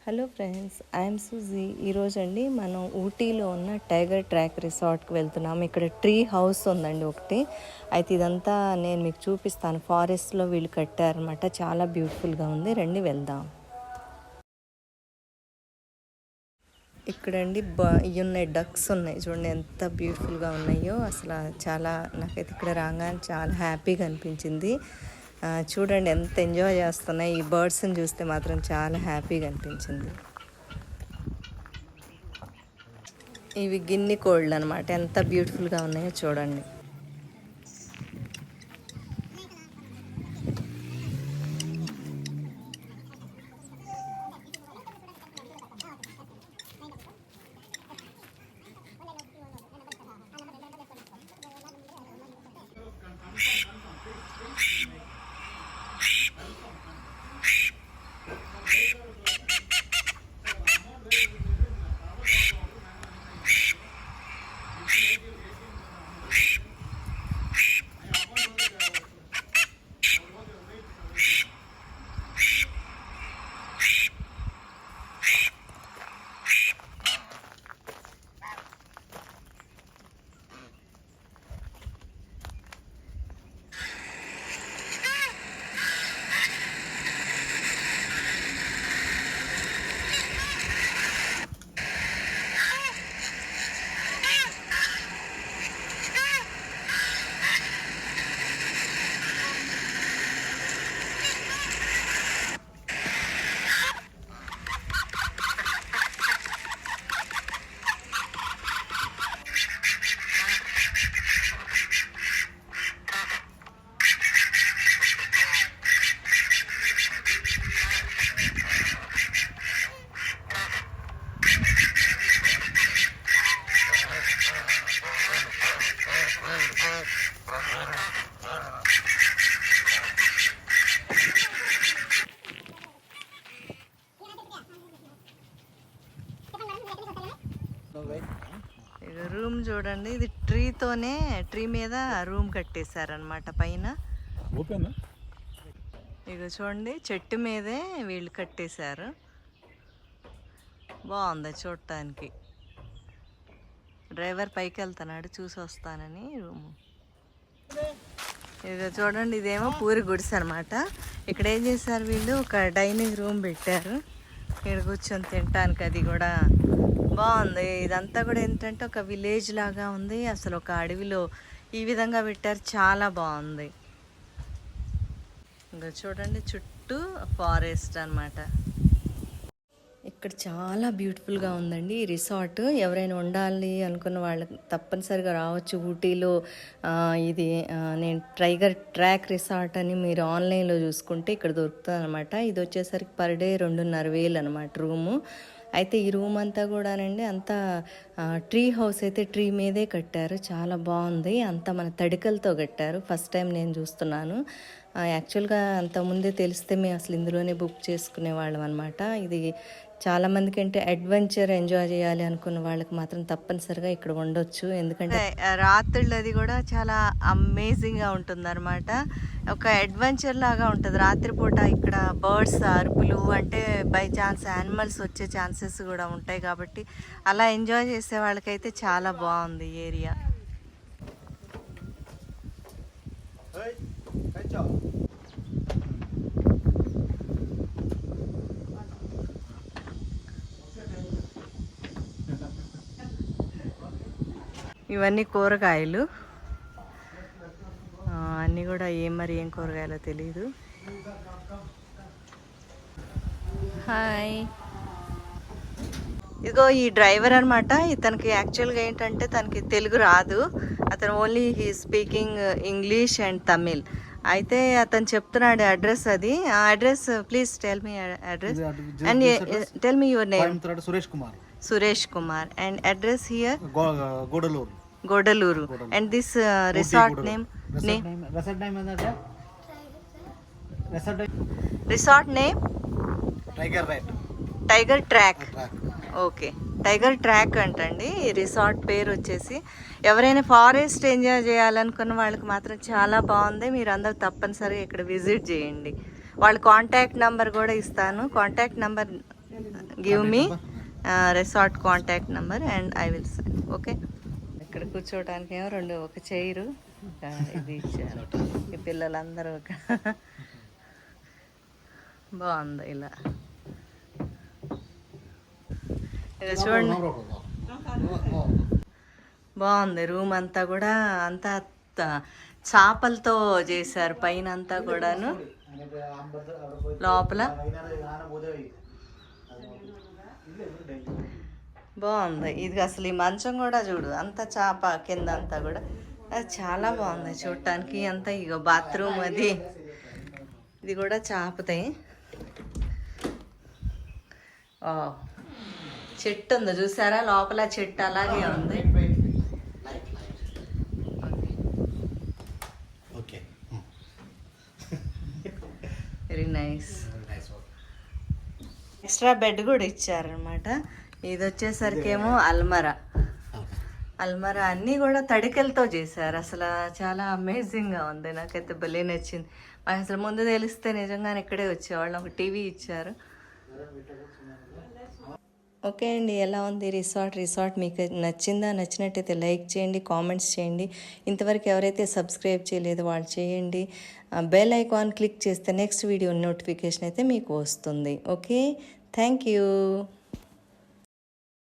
Hello friends, I'm suji. ఈరోజు అండి మనం ఊటీలో ఉన్న టైగర్ ట్రాక్ రిసార్ట్కి వెళ్తున్నాము. ఇక్కడ ట్రీ హౌస్ ఉందండి ఒకటి. అయితే ఇదంతా నేను మీకు చూపిస్తాను. ఫారెస్ట్లో వీళ్ళు కట్టారనమాట. చాలా బ్యూటిఫుల్గా ఉంది. రండి వెళ్దాం. ఇక్కడండి ఇవి ఉన్నాయి, డక్స్ ఉన్నాయి. చూడండి ఎంత బ్యూటిఫుల్గా ఉన్నాయో. అసలు చాలా నాకైతే ఇక్కడ రాగానే చాలా హ్యాపీగా అనిపించింది. చూడండి ఎంత ఎంజాయ్ చేస్తున్నాయి. ఈ బర్డ్స్ని చూస్తే మాత్రం చాలా హ్యాపీగా అనిపించింది. ఇవి గిన్ని కోళ్ళు అనమాట. ఎంత బ్యూటిఫుల్గా ఉన్నాయో చూడండి. రూమ్ చూడండి, ఇది ట్రీ మీద రూమ్ కట్టేశారనమాట పైన. ఇక చూడండి, చెట్టు మీదే వీళ్ళు కట్టేశారు. బాగుంది చూడటానికి. డ్రైవర్ పైకి వెళ్తున్నాడు, చూసి వస్తానని. రూము ఇక చూడండి, ఇదేమో పూరి గుడిసె అనమాట. ఇక్కడ ఏం చేశారు వీళ్ళు, ఒక డైనింగ్ రూమ్ పెట్టారు. ఇక్కడ కూర్చొని తినటానికి. అది కూడా బాగుంది. ఇదంతా కూడా ఏంటంటే ఒక విలేజ్ లాగా ఉంది. అసలు ఒక అడవిలో ఈ విధంగా పెట్టారు. చాలా బాగుంది. ఇంకా చూడండి, చుట్టూ ఫారెస్ట్ అనమాట. ఇక్కడ చాలా బ్యూటిఫుల్గా ఉందండి ఈ రిసార్ట్. ఎవరైనా ఉండాలి అనుకున్న వాళ్ళకి తప్పనిసరిగా రావచ్చు. ఊటీలో ఇది నేను టైగర్ ట్రాక్ రిసార్ట్ అని మీరు ఆన్లైన్లో చూసుకుంటే ఇక్కడ దొరుకుతుంది అనమాట. ఇది వచ్చేసరికి పర్ డే 2,500 అనమాట రూము. అయితే ఈ రూమ్ అంతా కూడానండి అంతా ట్రీ హౌస్. అయితే ట్రీ మీదే కట్టారు. చాలా బాగుంది. అంతా మన తడికలతో కట్టారు. ఫస్ట్ టైం నేను చూస్తున్నాను. యాక్చువల్గా అంతకుముందే తెలిస్తే మేము అసలు ఇందులోనే బుక్ చేసుకునే వాళ్ళం అనమాట. ఇది చాలామందికి అంటే అడ్వెంచర్ ఎంజాయ్ చేయాలి అనుకున్న వాళ్ళకి మాత్రం తప్పనిసరిగా ఇక్కడ ఉండొచ్చు. ఎందుకంటే రాత్రులు అది కూడా చాలా అమేజింగ్గా ఉంటుంది అనమాట. ఒక అడ్వెంచర్ లాగా ఉంటుంది రాత్రిపూట. ఇక్కడ బర్డ్స్ అరుపులు, అంటే బై ఛాన్స్ యానిమల్స్ వచ్చే ఛాన్సెస్ కూడా ఉంటాయి. కాబట్టి అలా ఎంజాయ్ చేసే వాళ్ళకైతే చాలా బాగుంది ఈ ఏరియా. ఇవన్నీ కూరగాయలు అన్నీ కూడా ఏం కూరగాయలో తెలీదు. హాయ్, ఇదిగో ఈ డ్రైవర్ అనమాట. ఇతనికి యాక్చువల్గా ఏంటంటే తనకి తెలుగు రాదు. అతను only he speaking English and Tamil. అయితే అతను చెప్తున్నాడు అడ్రస్. అది address please tell me address and tell me your name. Suresh Kumar and address here Godaluru. And this resort name? Resort name? Tiger Track. Okay, tiger track అంటండి ఈ resort పేరు వచ్చేసి. ఎవరైనా forest enjoy చేయాలనుకున్న వాళ్ళకి మాత్రం చాలా బాగుంది. మీరు అందరూ తప్పనిసరిగా ఇక్కడ విజిట్ చేయండి. వాళ్ళ కాంటాక్ట్ నెంబర్ కూడా ఇస్తాను. Contact number give me resort contact number and I will send. Okay, ఇక్కడ కూర్చోవడానికి ఏమో రెండు, ఒక చైరు, ఇది ఇచ్చారు. ఈ పిల్లలందరూ ఒక బాగుంది ఇలా. ఇది చూడండి, బాగుంది. రూమ్ అంతా కూడా అంతా చేపలతో చేశారు, పైన అంతా కూడాను. లోపల బాగుంది. ఇది అసలు ఈ మంచం కూడా చూడు, అంత చేప కింద అంతా కూడా. అది చాలా బాగుంది చూడటానికి. అంతా ఇగో బాత్రూమ్ అది, ఇది కూడా చేపతే. చెట్టు ఉంది చూసారా లోపల, చెట్టు అలాగే ఉంది. Very nice. ఎక్స్ట్రా బెడ్ కూడా ఇచ్చారనమాట. ఇది వచ్చేసరికి ఏమో అల్మరా. అల్మరా అన్నీ కూడా తడికెలతో చేశారు. అసలు చాలా అమేజింగ్గా ఉంది, నాకైతే భలే నచ్చింది. మాకు అసలు ముందు తెలిస్తే నిజంగానే ఇక్కడే వచ్చేవాళ్ళం. ఒక టీవీ ఇచ్చారు. ఓకే అండి, ఎలా ఉంది రిసార్ట్ మీకు నచ్చిందా? నచ్చినట్టయితే లైక్ చేయండి, కామెంట్స్ చేయండి. ఇంతవరకు ఎవరైతే సబ్స్క్రైబ్ చేయలేదో వాళ్ళు చేయండి. బెల్ ఐకాన్ క్లిక్ చేస్తే నెక్స్ట్ వీడియో నోటిఫికేషన్ అయితే మీకు వస్తుంది. Okay, thank you.